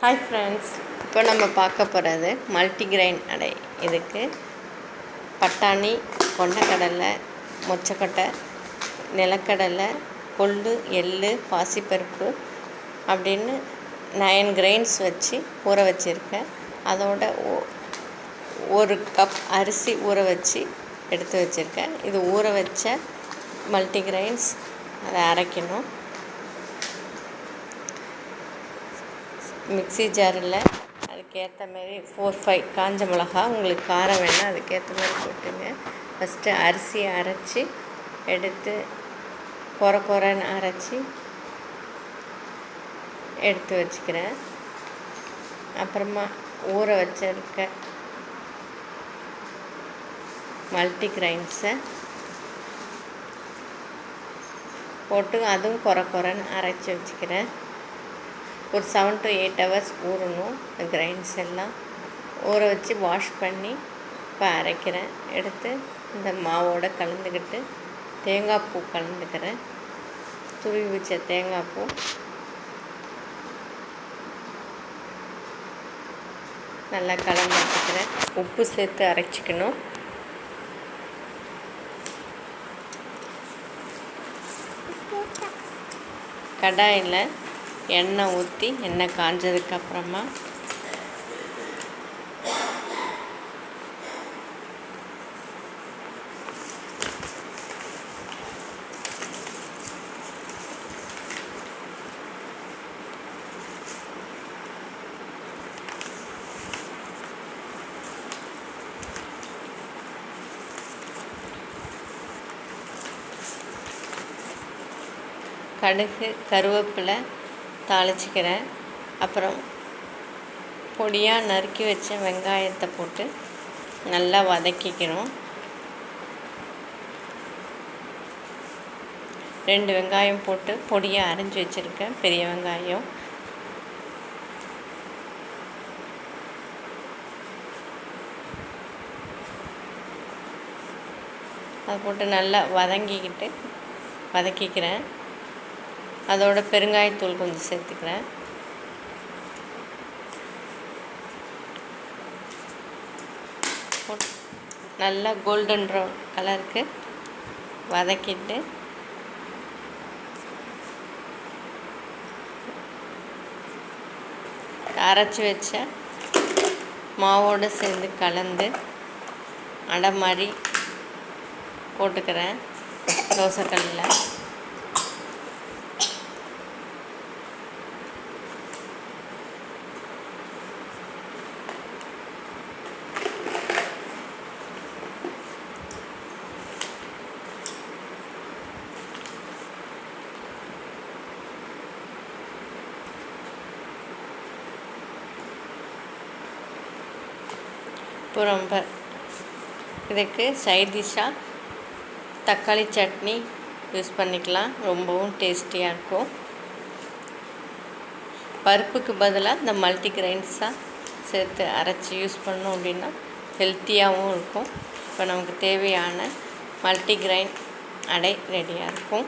Hi friends, இப்போ நம்ம பார்க்க போகிறது மல்டிகிரெயின் அடை. இதுக்கு பட்டாணி, கொண்டக்கடலை, மொச்சக்கொட்டை, நிலக்கடலை, கொள்ளு, எள்ளு, பாசிப்பருப்பு அப்படின்னு 9 கிரெயின்ஸ் வச்சு ஊற வச்சுருக்கேன். அதோட 1 கப் அரிசி ஊற வச்சு எடுத்து வச்சுருக்கேன். இது ஊற வச்ச மல்டிகிரெயின்ஸ். அதை அரைக்கணும். மிக்ஸி ஜாரில் அதுக்கேற்ற மாதிரி 4-5 காஞ்ச மிளகா, உங்களுக்கு காரம் வேணால் அதுக்கேற்ற மாதிரி போட்டுங்க. ஃபஸ்ட்டு அரிசியை அரைச்சி எடுத்து கொரன்னு அரைச்சி எடுத்து வச்சுக்கிறேன். அப்புறமா ஊற வச்சிருக்க மல்டிகிரெயின்ஸை போட்டு அதுவும் கொரன்னு அரைச்சி வச்சுக்கிறேன். ஒரு 7 to 8 hours ஊறணும். இந்த கிரைன்ஸ் எல்லாம் ஊற வச்சு வாஷ் பண்ணி இப்போ அரைக்கிறேன். எடுத்து இந்த மாவோடு கலந்துக்கிட்டு தேங்காய் பூ கலந்துக்கிறேன். துருவி வச்ச தேங்காய் பூ நல்லா கலந்து வச்சுக்கிறேன். உப்பு சேர்த்து அரைச்சிக்கணும். கடாயில் எண்ணெய் ஊற்றி எண்ணெய் காஞ்சதுக்கப்புறமா கடுகு, கருவேப்பிலை தாளிச்சிக்கிறேன். அப்புறம் பொடியாக நறுக்கி வச்ச வெங்காயத்தை போட்டு நல்லா வதக்கிக்கணும். 2 வெங்காயம் போட்டு பொடியாக அரைஞ்சி வச்சுருக்கேன், பெரிய வெங்காயம். அதை போட்டு நல்லா வதக்கிக்கிறேன். அதோட பெருங்காயத்தூள் கொஞ்சம் சேர்த்துக்கிறேன். நல்லா கோல்டன் ப்ரௌன் கலருக்கு வதக்கிட்டு அரைச்சி வச்ச மாவோடு சேர்ந்து கலந்து அடை மாதிரி போட்டுக்கிறேன் தோசைக்கல்லில். இப்போ ரொம்ப இதுக்கு சைட் டிஷ்ஷாக தக்காளி சட்னி யூஸ் பண்ணிக்கலாம். ரொம்பவும் டேஸ்டியாக இருக்கும். பருப்புக்கு பதிலாக இந்த மல்டிகிரெயின்ஸாக சேர்த்து அரைச்சி யூஸ் பண்ணோம் அப்படின்னா ஹெல்த்தியாகவும் இருக்கும். இப்போ நமக்கு தேவையான மல்டிகிரெயின் அடை ரெடியாக இருக்கும்.